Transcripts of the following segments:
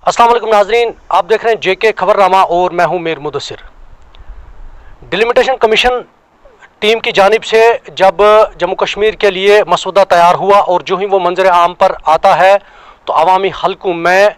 अस्सलाम वालेकुम नाजरीन, आप देख रहे हैं जेके खबरनामा और मैं हूं Mir Mudassir. Delimitation commission team की जानिब से जब जम्मू कश्मीर के लिए मसौदा तैयार हुआ और जो ही वो मंजर आम पर आता है तो अवामी हलकों में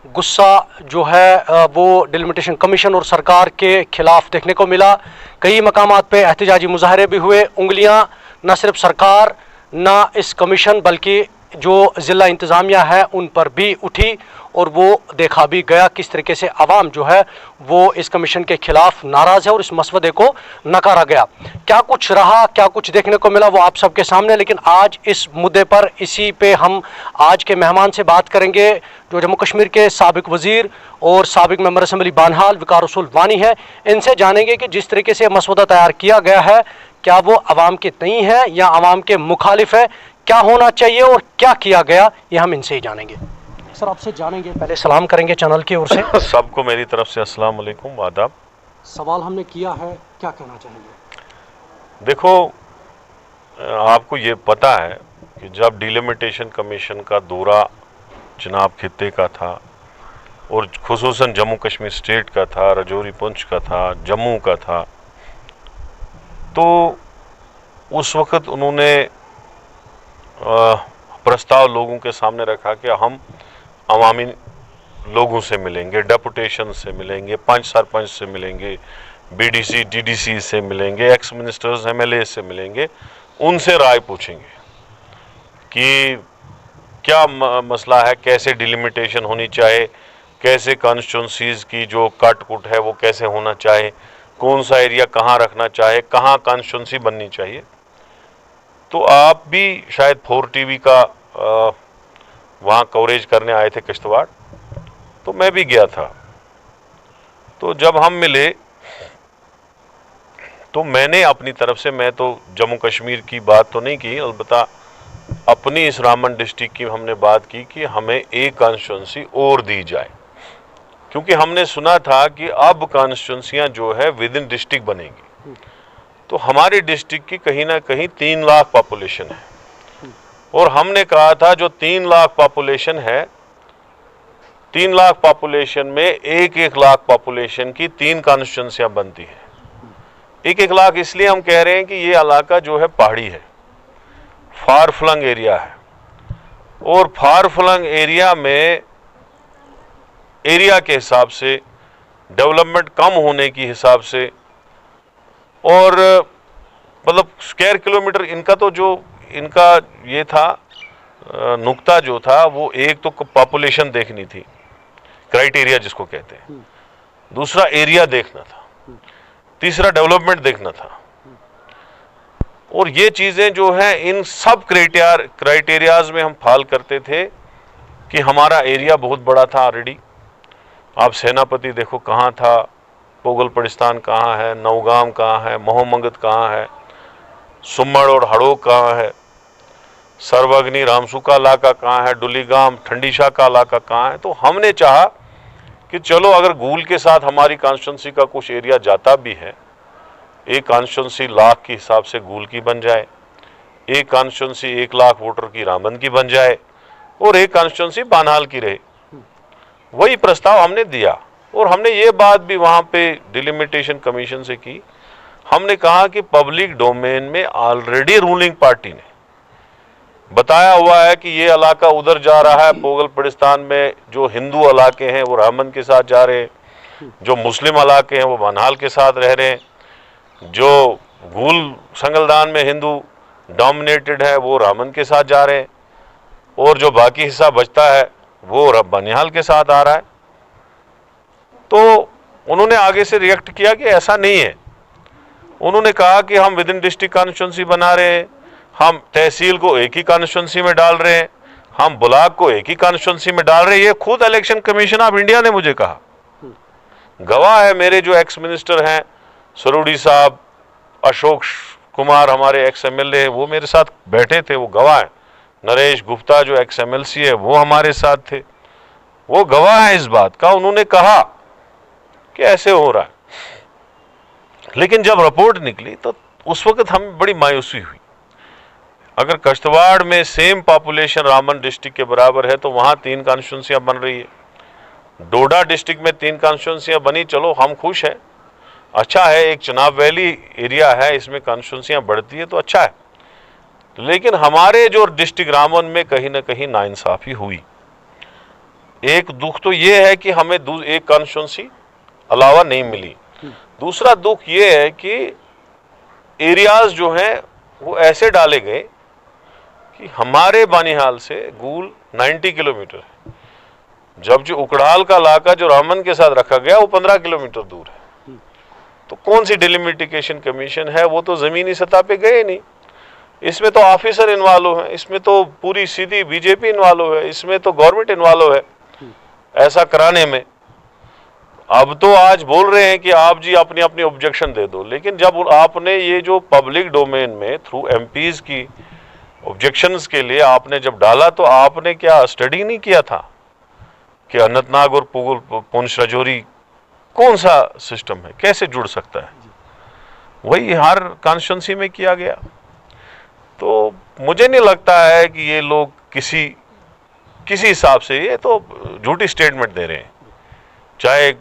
गुस्सा जो है वो डिलिमिटेशन कमीशन और सरकार के खिलाफ देखने को मिला। कई मकामात पे एहतजाजी मुजाहरे भी हुए। उंगलियां न सिर्फ सरकार न इस कमीशन बल्कि जो ज़िला इंतज़ामिया है उन पर भी उठी और वो देखा भी गया किस तरीके से आवाम जो है वो इस कमीशन के खिलाफ नाराज़ है और इस मसवदे को नकारा गया। क्या कुछ रहा, क्या कुछ देखने को मिला, वो आप सबके सामने। लेकिन आज इस मुद्दे पर, इसी पे हम आज के मेहमान से बात करेंगे जो जम्मू कश्मीर के साबिक वज़ीर और साबिक मेंबर असम्बली बानहाल विकार रसूल वानी है। इनसे जानेंगे कि जिस तरीके से मसवदा तैयार किया गया है क्या वो आवाम के तई है या आवाम के मुखालिफ है, क्या होना चाहिए और क्या किया गया, ये हम इनसे ही जानेंगे। सर आपसे जानेंगे, पहले सलाम करेंगे चैनल की ओर से। सबको मेरी तरफ से अस्सलाम वालेकुम, आदाब। सवाल हमने किया है, क्या कहना चाहेंगे? देखो, आपको ये पता है कि जब डिलिमिटेशन कमीशन का दौरा जनाब खित्ते का था और खुसूसन जम्मू कश्मीर स्टेट का था, राजौरी पुंछ का था, जम्मू का था, तो उस वक़्त उन्होंने प्रस्ताव लोगों के सामने रखा कि हम अवामी लोगों से मिलेंगे, डेपुटेशन से मिलेंगे, पंच सरपंच से मिलेंगे, बीडीसी डीडीसी से मिलेंगे, एक्स मिनिस्टर्स एमएलए से मिलेंगे, उनसे राय पूछेंगे कि क्या मसला है, कैसे डिलिमिटेशन होनी चाहिए, कैसे कॉन्स्टिट्यूंसीज़ की जो कट कुट है वो कैसे होना चाहिए, कौन सा एरिया कहाँ रखना चाहिए, कहाँ कॉन्स्टिट्यूंसी बननी चाहिए। तो आप भी शायद 4 टीवी का वहाँ कवरेज करने आए थे किश्तवाड़, तो मैं भी गया था। तो जब हम मिले तो मैंने अपनी तरफ से, मैं तो जम्मू कश्मीर की बात तो नहीं की, अलबत्ता अपनी इस रामबन डिस्ट्रिक्ट की हमने बात की कि हमें एक कॉन्स्टिट्यूंसी और दी जाए, क्योंकि हमने सुना था कि अब कॉन्स्टिट्यूंसियाँ जो है विद इन डिस्ट्रिक्ट बनेंगी। तो हमारे डिस्ट्रिक्ट की कहीं ना कहीं 3 लाख पॉपुलेशन है और हमने कहा था जो 3 लाख पॉपुलेशन है, 3 लाख पॉपुलेशन में 1-1 लाख पॉपुलेशन की 3 कॉन्स्टिट्यूंसियां बनती हैं। 1-1 लाख इसलिए हम कह रहे हैं कि ये इलाका जो है पहाड़ी है, फार फ्लंग एरिया है और फार फ्लंग एरिया में एरिया के हिसाब से, डेवलपमेंट कम होने की हिसाब से और मतलब स्क्वायर किलोमीटर इनका तो जो इनका ये था नुक्ता जो था वो एक तो पॉपुलेशन देखनी थी, क्राइटेरिया जिसको कहते हैं, दूसरा एरिया देखना था, तीसरा डेवलपमेंट देखना था। और ये चीज़ें जो हैं इन सब क्राइटेरियाज में हम फाल करते थे कि हमारा एरिया बहुत बड़ा था ऑलरेडी। आप सेनापति देखो कहाँ था, पोगल पड़िस्तान कहाँ है, नौगाम कहाँ है, मोहम्मद कहाँ है, सुम्मड़ और हड़ोक कहाँ है, सर्वग्नि रामसू का इलाका कहाँ है, डुलीगाम ठंडीशाह का इलाका कहाँ है। तो हमने चाहा कि चलो अगर गूल के साथ हमारी कॉन्स्टिट्यूंसी का कुछ एरिया जाता भी है, एक कॉन्स्टिट्यूंसी लाख के हिसाब से गूल की बन जाए, एक कॉन्स्टिट्यूंसी 1 लाख वोटर की रामबन की बन जाए और एक कॉन्स्टिट्यूंसी बानहाल की रहे। वही प्रस्ताव हमने दिया और हमने ये बात भी वहाँ पे डिलिमिटेशन कमीशन से की। हमने कहा कि पब्लिक डोमेन में ऑलरेडी रूलिंग पार्टी ने बताया हुआ है कि ये इलाका उधर जा रहा है, पोगल पड़िस्तान में जो हिंदू इलाके हैं वो रामबन के साथ जा रहे हैं, जो मुस्लिम इलाके हैं वो बानहाल के साथ रह रहे हैं, जो गूल संगलदान में हिंदू डोमिनेटेड है वो रामबन के साथ जा रहे हैं और जो बाकी हिस्सा बचता है वो बानिहाल के साथ आ रहा है। तो उन्होंने आगे से रिएक्ट किया कि ऐसा नहीं है। उन्होंने कहा कि हम विद इन डिस्ट्रिक्ट कॉन्स्टिट्यूंसी बना रहे हैं, हम तहसील को एक ही कॉन्स्टिट्यूंसी में डाल रहे हैं, हम ब्लॉक को एक ही कॉन्स्टिट्यूंसी में डाल रहे हैं। ये खुद इलेक्शन कमीशन ऑफ इंडिया ने मुझे कहा, गवाह है मेरे जो एक्स मिनिस्टर हैं सरूडी साहब, अशोक कुमार हमारे एक्स एमएलए, वो मेरे साथ बैठे थे, वो गवाह है। नरेश गुप्ता जो एक्स एमएलसी है वो हमारे साथ थे, वो गवाह है इस बात का। उन्होंने कहा कि ऐसे हो रहा है। लेकिन जब रिपोर्ट निकली तो उस वक्त हमें बड़ी मायूसी हुई। अगर कश्तवाड़ में सेम पॉपुलेशन रामबन डिस्ट्रिक्ट के बराबर है तो वहाँ 3 कॉन्स्टिट्यूंसियाँ बन रही है, डोडा डिस्ट्रिक्ट में 3 कॉन्स्टिट्यूंसियां बनी, चलो हम खुश हैं, अच्छा है। एक चुनाव वैली एरिया है, इसमें कॉन्स्टिट्यूंसियां बढ़ती है तो अच्छा है। लेकिन हमारे जो डिस्ट्रिक्ट रामबन में कहीं ना कहीं नाइंसाफी हुई। एक दुख तो ये है कि हमें एक कॉन्स्टिट्यूंसी अलावा नहीं मिली। दूसरा दुख ये है कि एरियाज जो हैं वो ऐसे डाले गए कि हमारे बानिहाल से गूल 90 किलोमीटर है, जब जो उकड़ाल का इलाका जो रामबन के साथ रखा गया वो 15 किलोमीटर दूर है। तो कौन सी डिलिमिटेशन कमीशन है, वो तो जमीनी सतह पे गए नहीं। इसमें तो ऑफिसर इन्वॉल्व है, इसमें तो पूरी सीधी बीजेपी इन्वॉल्व है, इसमें तो गवर्नमेंट इन्वॉल्व है ऐसा कराने में। अब तो आज बोल रहे हैं कि आप जी अपनी अपनी ऑब्जेक्शन दे दो, लेकिन जब आपने ये जो पब्लिक डोमेन में थ्रू एमपीज की ऑब्जेक्शंस के लिए आपने जब डाला, तो आपने क्या स्टडी नहीं किया था कि अनंतनाग और पुंछ राजौरी कौन सा सिस्टम है, कैसे जुड़ सकता है? वही हर कॉन्स्टिट्यूंसी में किया गया। तो मुझे नहीं लगता है कि ये लोग किसी हिसाब से ये तो झूठी स्टेटमेंट दे रहे हैं, चाहे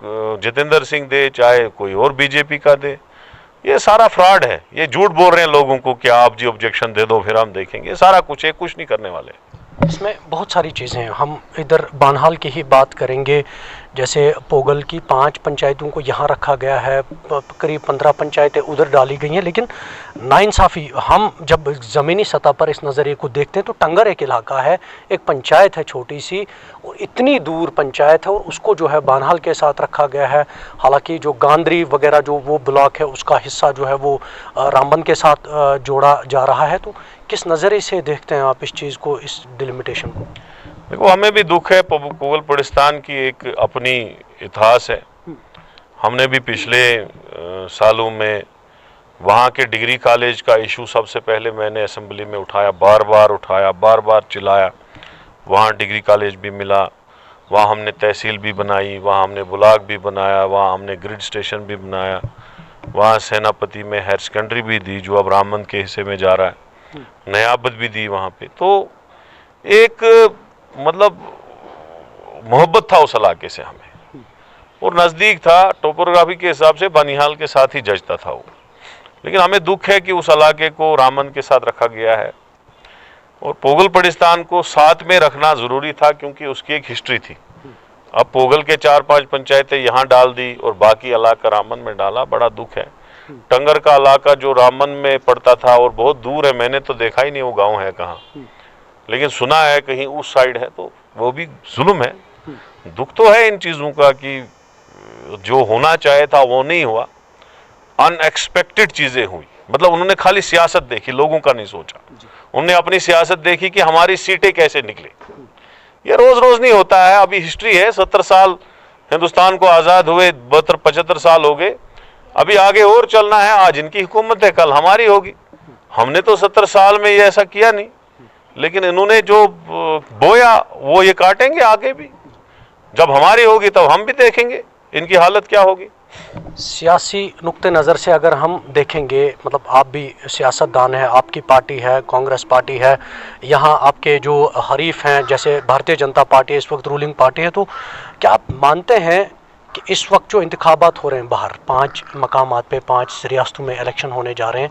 जितेंद्र सिंह दे, चाहे कोई और बीजेपी का दे। ये सारा फ्रॉड है, ये झूठ बोल रहे हैं लोगों को कि आप जी ऑब्जेक्शन दे दो फिर हम देखेंगे। सारा कुछ है, कुछ नहीं करने वाले। इसमें बहुत सारी चीज़ें हैं। हम इधर बानहाल की ही बात करेंगे, जैसे पोगल की 5 पंचायतों को यहाँ रखा गया है, करीब 15 पंचायतें उधर डाली गई हैं। लेकिन नाइंसाफ़ी, हम जब ज़मीनी सतह पर इस नज़रिए को देखते हैं तो टंगर एक इलाका है, एक पंचायत है छोटी सी, और इतनी दूर पंचायत है और उसको जो है बानहाल के साथ रखा गया है। हालांकि जो गांधरी वगैरह जो वो ब्लॉक है उसका हिस्सा जो है वो रामबन के साथ जोड़ा जा रहा है। तो किस नज़रिए से देखते हैं आप इस चीज़ को, इस डिलिमिटेशन को? देखो, हमें भी दुख है, पोगल पड़िस्तान की एक अपनी इतिहास है। हमने भी पिछले सालों में वहाँ के डिग्री कॉलेज का इशू सबसे पहले मैंने असेंबली में उठाया, बार बार उठाया, बार बार चिल्लाया। वहाँ डिग्री कॉलेज भी मिला, वहाँ हमने तहसील भी बनाई, वहाँ हमने ब्लॉक भी बनाया, वहाँ हमने ग्रिड स्टेशन भी बनाया, वहाँ सेनापति में हायर सेकेंडरी भी दी जो अब रामबन के हिस्से में जा रहा है, नयाबत भी दी वहाँ पे। तो एक मतलब मोहब्बत था उस इलाके से हमें, और नज़दीक था, टोपोग्राफी के हिसाब से बानिहाल के साथ ही जचता था वो। लेकिन हमें दुख है कि उस इलाके को रामबन के साथ रखा गया है, और पोगल पड़िस्तान को साथ में रखना ज़रूरी था क्योंकि उसकी एक हिस्ट्री थी। अब पोगल के 4-5 पंचायतें यहाँ डाल दी और बाकी इलाका रामबन में डाला, बड़ा दुख है। टंगर का इलाका जो रामबन में पड़ता था और बहुत दूर है, मैंने तो देखा ही नहीं वो गांव है कहाँ, लेकिन सुना है कहीं उस साइड है, तो वो भी जुल्म है। दुख तो है इन चीज़ों का कि जो होना चाहे था वो नहीं हुआ, अनएक्सपेक्टेड चीज़ें हुई। मतलब उन्होंने खाली सियासत देखी, लोगों का नहीं सोचा। उन्होंने अपनी सियासत देखी कि हमारी सीटें कैसे निकले। ये रोज़ रोज़ नहीं होता है, अभी हिस्ट्री है, 70 साल हिंदुस्तान को आज़ाद हुए, 72-75 साल हो गए, अभी आगे और चलना है। आज इनकी हुकूमत है, कल हमारी होगी। हमने तो 70 साल में ये ऐसा किया नहीं, लेकिन इन्होंने जो बोया वो ये काटेंगे आगे भी। जब हमारी होगी तब हम भी देखेंगे इनकी हालत क्या होगी। सियासी नुक्ते नज़र से अगर हम देखेंगे, मतलब आप भी सियासतदान हैं, आपकी पार्टी है, कांग्रेस पार्टी है, यहाँ आपके जो हरीफ हैं जैसे भारतीय जनता पार्टी इस वक्त रूलिंग पार्टी है, तो क्या आप मानते हैं कि इस वक्त जो इंतखाबात हो रहे हैं बाहर 5 मकामात पे, 5 रियासतों में इलेक्शन होने जा रहे हैं,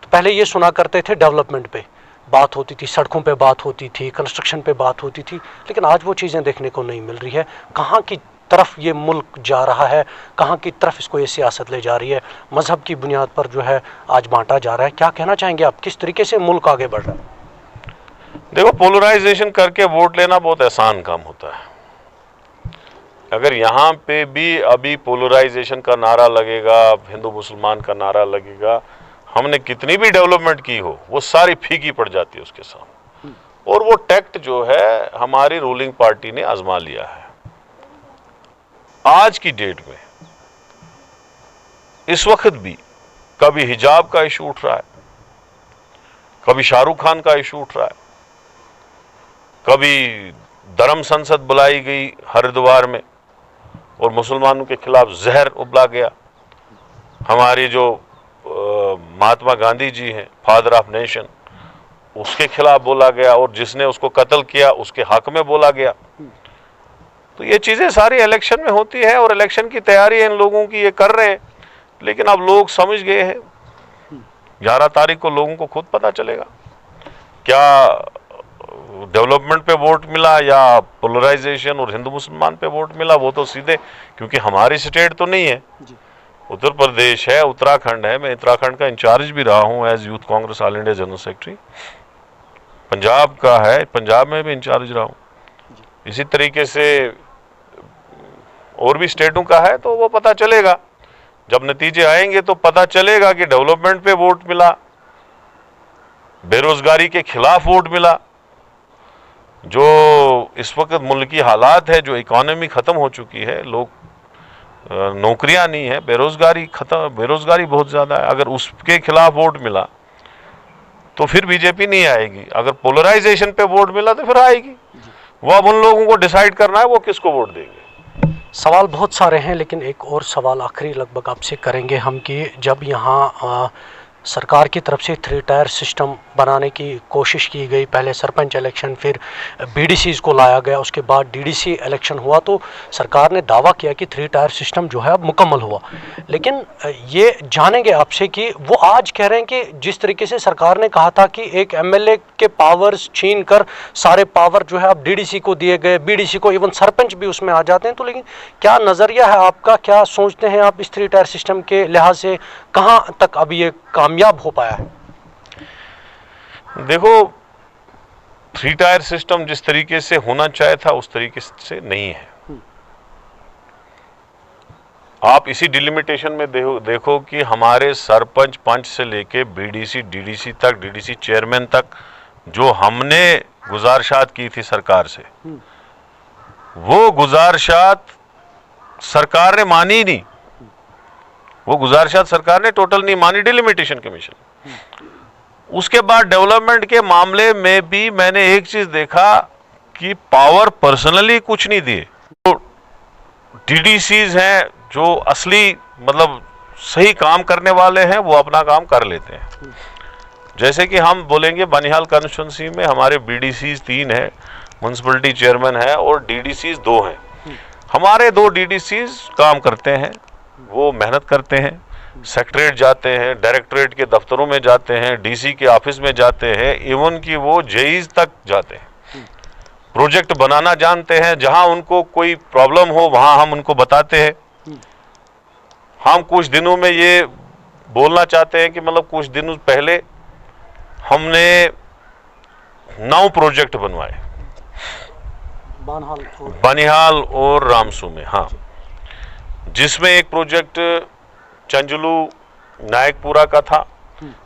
तो पहले ये सुना करते थे डेवलपमेंट पे बात होती थी, सड़कों पे बात होती थी, कंस्ट्रक्शन पे बात होती थी, लेकिन आज वो चीज़ें देखने को नहीं मिल रही है। कहाँ की तरफ ये मुल्क जा रहा है, कहाँ की तरफ इसको ये सियासत ले जा रही है, मजहब की बुनियाद पर जो है आज बांटा जा रहा है। क्या कहना चाहेंगे आप, किस तरीके से मुल्क आगे बढ़ रहा है? देखो, पोलराइजेशन करके वोट लेना बहुत आसान काम होता है। अगर यहाँ पे भी अभी पोलराइजेशन का नारा लगेगा, हिंदू मुसलमान का नारा लगेगा, हमने कितनी भी डेवलपमेंट की हो वो सारी फीकी पड़ जाती है उसके सामने। और वो टैक्ट जो है हमारी रूलिंग पार्टी ने आजमा लिया है। आज की डेट में इस वक्त भी कभी हिजाब का इशू उठ रहा है, कभी शाहरुख खान का इशू उठ रहा है, कभी धर्म संसद बुलाई गई हरिद्वार में और मुसलमानों के खिलाफ जहर उबला गया। हमारी जो महात्मा गांधी जी हैं, फादर ऑफ नेशन, उसके खिलाफ बोला गया और जिसने उसको कत्ल किया उसके हक में बोला गया। तो तो ये चीज़ें सारी इलेक्शन में होती है और इलेक्शन की तैयारी इन लोगों की ये कर रहे हैं, लेकिन अब लोग समझ गए हैं। 11 तारीख को लोगों को खुद पता चलेगा क्या डेवलपमेंट पे वोट मिला या पोलराइजेशन और हिंदू मुसलमान पे वोट मिला। वो तो सीधे, क्योंकि हमारी स्टेट तो नहीं है, उत्तर प्रदेश है, उत्तराखंड है। मैं उत्तराखंड का इंचार्ज भी रहा हूँ as Youth Congress all India general secretary. Punjab का है, पंजाब में भी इंचार्ज रहा हूँ। इसी तरीके से और भी स्टेटों का है, तो वो पता चलेगा जब नतीजे आएंगे तो पता चलेगा कि डेवलपमेंट पे वोट मिला, बेरोजगारी के खिलाफ वोट मिला। जो इस वक्त मुल्क की हालात है, जो इकोनॉमी खत्म हो चुकी है, लोग नौकरियां नहीं है, बेरोजगारी खत्म, बेरोजगारी बहुत ज्यादा है, अगर उसके खिलाफ वोट मिला तो फिर बीजेपी नहीं आएगी। अगर पोलराइजेशन पे वोट मिला तो फिर आएगी। वो अब उन लोगों को डिसाइड करना है वो किसको वोट देंगे। सवाल बहुत सारे हैं, लेकिन एक और सवाल आखिरी लगभग आपसे करेंगे हम कि जब यहाँ सरकार की तरफ से 3 टायर सिस्टम बनाने की कोशिश की गई, पहले सरपंच इलेक्शन, फिर बीडीसीज को लाया गया, उसके बाद डीडीसी इलेक्शन हुआ, तो सरकार ने दावा किया कि 3 टायर सिस्टम जो है अब मुकम्मल हुआ। लेकिन ये जानेंगे आपसे कि वो आज कह रहे हैं कि जिस तरीके से सरकार ने कहा था कि एक एमएलए के पावर्स छीन कर सारे पावर जो है अब डीडीसी को दिए गए, बीडीसी को, इवन सरपंच भी उसमें आ जाते हैं, तो लेकिन क्या नज़रिया है आपका, क्या सोचते हैं आप इस 3 टायर सिस्टम के लिहाज से, कहाँ तक अब ये कामयाब हो पाया है? देखो, 3 टायर सिस्टम जिस तरीके से होना चाहिए था उस तरीके से नहीं है। आप इसी डिलिमिटेशन में देखो कि हमारे सरपंच पंच से लेके बीडीसी डीडीसी तक, डीडीसी चेयरमैन तक जो हमने गुजारिशात की थी सरकार से, वो गुजारिशात सरकार ने मानी ही नहीं। वो गुजारिशात सरकार ने टोटल नहीं मानी, डिलिमिटेशन कमीशन। उसके बाद डेवलपमेंट के मामले में भी मैंने एक चीज देखा कि पावर पर्सनली कुछ नहीं दिए। तो डीडीसीज हैं जो असली मतलब सही काम करने वाले हैं, वो अपना काम कर लेते हैं। जैसे कि हम बोलेंगे बनिहाल कॉन्स्टिट्यूंसी में हमारे बीडीसीज 3 हैं, म्युनिसिपैलिटी चेयरमैन है और डीडीसीज 2 हैं। हमारे 2 डीडीसीज काम करते हैं, वो मेहनत करते हैं, सेक्रेटरीट जाते हैं, डायरेक्टरेट के दफ्तरों में जाते हैं, डीसी के ऑफिस में जाते हैं, इवन कि वो जेईज तक जाते हैं, प्रोजेक्ट बनाना जानते हैं। जहां उनको कोई प्रॉब्लम हो वहां हम उनको बताते हैं। हम कुछ दिनों में ये बोलना चाहते हैं कि मतलब कुछ दिनों पहले हमने 9 प्रोजेक्ट बनवाए बनिहाल और रामसू में, हाँ, जिसमें एक प्रोजेक्ट चंजलू नायकपुरा का था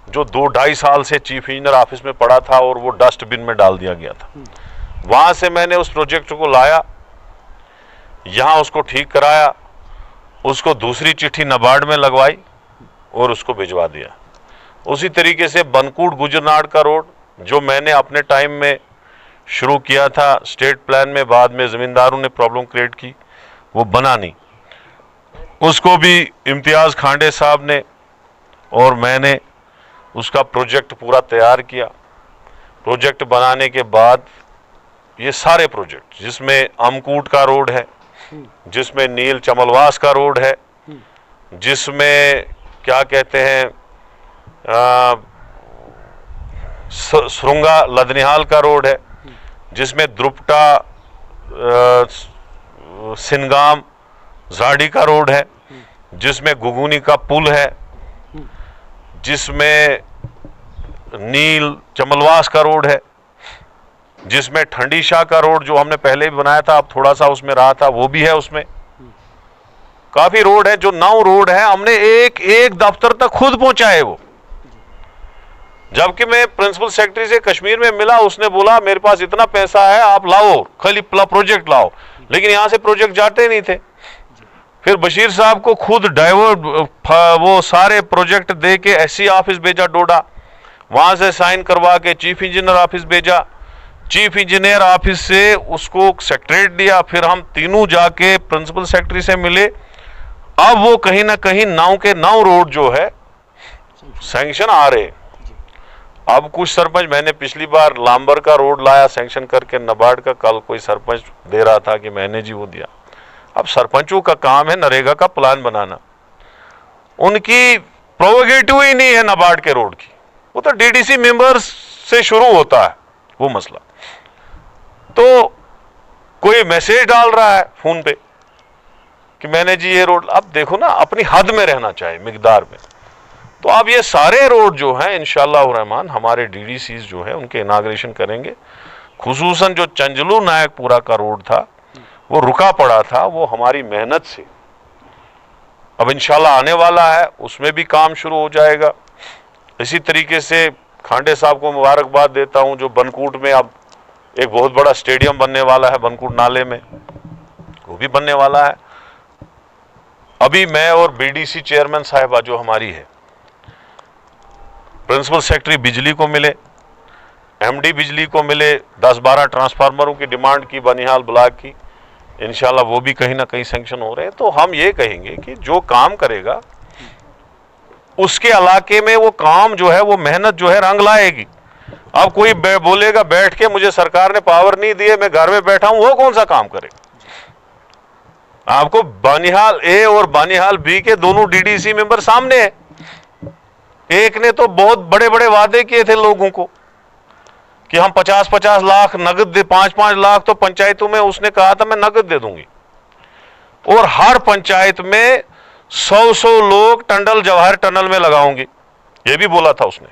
जो 2-2.5 साल से चीफ इंजीनियर ऑफिस में पड़ा था और वो डस्टबिन में डाल दिया गया था। वहां से मैंने उस प्रोजेक्ट को लाया, यहां उसको ठीक कराया, उसको दूसरी चिट्ठी नाबार्ड में लगवाई और उसको भिजवा दिया। उसी तरीके से बनकूट गुजरनाड़ का रोड जो मैंने अपने टाइम में शुरू किया था स्टेट प्लान में, बाद में जमींदारों ने प्रॉब्लम क्रिएट की, वो बना नहीं। उसको भी इम्तियाज खांडे साहब ने और मैंने उसका प्रोजेक्ट पूरा तैयार किया। प्रोजेक्ट बनाने के बाद ये सारे प्रोजेक्ट, जिसमें अमकूट का रोड है, जिसमें नील चमलवास का रोड है, जिसमें क्या कहते हैं सुरंगा लदनिहाल का रोड है, जिसमें द्रुपटा सिनगाम झाड़ी का रोड है, जिसमें गुगुनी का पुल है, जिसमें नील चमलवास का रोड है, जिसमें ठंडी शाह का रोड जो हमने पहले भी बनाया था, अब थोड़ा सा उसमें रहा था, वो भी है। उसमें काफी रोड है, जो 9 रोड है हमने एक एक दफ्तर तक खुद पहुंचाए वो। जबकि मैं प्रिंसिपल सेक्रेटरी से कश्मीर में मिला, उसने बोला मेरे पास इतना पैसा है, आप लाओ, खाली प्रोजेक्ट लाओ, लेकिन यहां से प्रोजेक्ट जाते नहीं थे। फिर बशीर साहब को खुद डाइवर्ट वो सारे प्रोजेक्ट दे के एससी ऑफिस भेजा डोडा, वहां से साइन करवा के चीफ इंजीनियर ऑफिस भेजा, चीफ इंजीनियर ऑफिस से उसको सेक्रेटरीट दिया, फिर हम तीनों जाके प्रिंसिपल सेक्रेटरी से मिले। अब वो कहीं ना कहीं 9 के 9 रोड जो है सैंक्शन आ रहे। अब कुछ सरपंच, मैंने पिछली बार लांबर का रोड लाया सैंक्शन करके नाबार्ड का, कल कोई सरपंच दे रहा था कि मैंने जी वो दिया। अब सरपंचों का काम है नरेगा का प्लान बनाना, उनकी प्रोवेगेटिव ही नहीं है नाबार्ड के रोड की, वो तो डीडीसी मेंबर्स से शुरू होता है वो मसला। तो कोई मैसेज डाल रहा है फोन पे कि मैंने जी ये रोड, अब देखो ना अपनी हद में रहना चाहिए, मिकदार में। तो अब ये सारे रोड जो हैं इंशाअल्लाह रहमान हमारे डीडीसीज जो है उनके इनाग्रेशन करेंगे। खुसूसन जो चंजलू नायकपुरा का रोड था वो रुका पड़ा था, वो हमारी मेहनत से अब इंशाल्लाह आने वाला है, उसमें भी काम शुरू हो जाएगा। इसी तरीके से खांडे साहब को मुबारकबाद देता हूं, जो बनकूट में अब एक बहुत बड़ा स्टेडियम बनने वाला है, बनकूट नाले में वो भी बनने वाला है। अभी मैं और बीडीसी चेयरमैन साहिबा जो हमारी है, प्रिंसिपल सेक्रेटरी बिजली को मिले, एमडी बिजली को मिले, 10-12 ट्रांसफार्मरों की डिमांड की बनिहाल ब्लॉक की, इंशाल्लाह वो भी कहीं ना कहीं सैंक्शन हो रहे हैं। तो हम ये कहेंगे कि जो काम करेगा उसके इलाके में वो काम जो है वो मेहनत जो है रंग लाएगी। अब कोई बोलेगा बैठ के मुझे सरकार ने पावर नहीं दिए, मैं घर में बैठा हूं, वो कौन सा काम करेगा? आपको बानिहाल ए और बानिहाल बी के दोनों डीडीसी मेंबर सामने है। एक ने तो बहुत बड़े बड़े वादे किए थे लोगों को कि हम 50-50 लाख नगद दे, 5-5 लाख तो पंचायतों में उसने कहा था मैं नगद दे दूंगी, और हर पंचायत में 100 लोग टंडल जवाहर टनल में लगाऊंगी, ये भी बोला था उसने।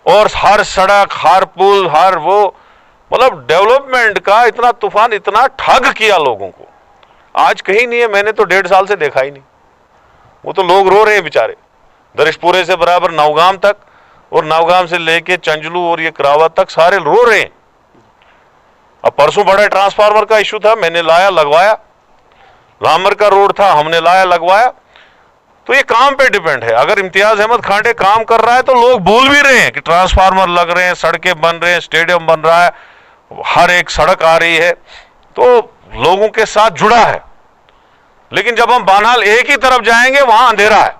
और हर सड़क, हर पुल, हर वो मतलब डेवलपमेंट का इतना तूफान, इतना ठग किया लोगों को, आज कहीं नहीं है। मैंने तो 1.5 साल से देखा ही नहीं। वो तो लोग रो रहे हैं बेचारे, दरिशपुरे से बराबर नवगाम तक, और नवगाम से लेके चंजलू और ये करावत तक सारे रो रहे हैं। अब परसों बड़ा ट्रांसफार्मर का इशू था, मैंने लाया लगवाया। लामर का रोड था, हमने लाया लगवाया। तो ये काम पे डिपेंड है। अगर इम्तियाज अहमद खांडे काम कर रहा है तो लोग बोल भी रहे हैं कि ट्रांसफार्मर लग रहे हैं, सड़कें बन रहे हैं, स्टेडियम बन रहा है, हर एक सड़क आ रही है, तो लोगों के साथ जुड़ा है। लेकिन जब हम बानहाल एक ही तरफ जाएंगे वहां अंधेरा है,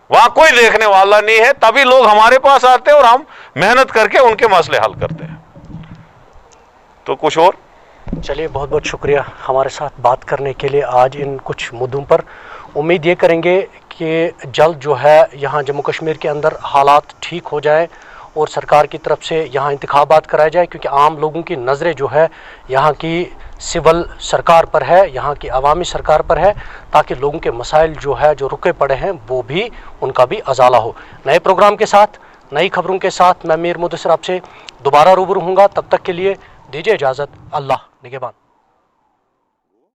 वहां कोई देखने वाला नहीं है, तभी लोग हमारे पास आते हैं और हम मेहनत करके उनके मसले हल करते हैं। तो कुछ और चलिए, बहुत बहुत शुक्रिया हमारे साथ बात करने के लिए आज इन कुछ मुद्दों पर। उम्मीद ये करेंगे कि जल्द जो है यहाँ जम्मू कश्मीर के अंदर हालात ठीक हो जाए और सरकार की तरफ से यहाँ इंतखाबात कराए जाए, क्योंकि आम लोगों की नज़रें जो है यहाँ की सिविल सरकार पर है, यहाँ की अवामी सरकार पर है, ताकि लोगों के मसाइल जो है जो रुके पड़े हैं वो भी उनका भी अजाला हो। नए प्रोग्राम के साथ, नई खबरों के साथ मैं मीर मुदस्सिर आपसे दोबारा रूबरू हूँगा। तब तक के लिए दीजिए इजाज़त। अल्लाह निगहबान।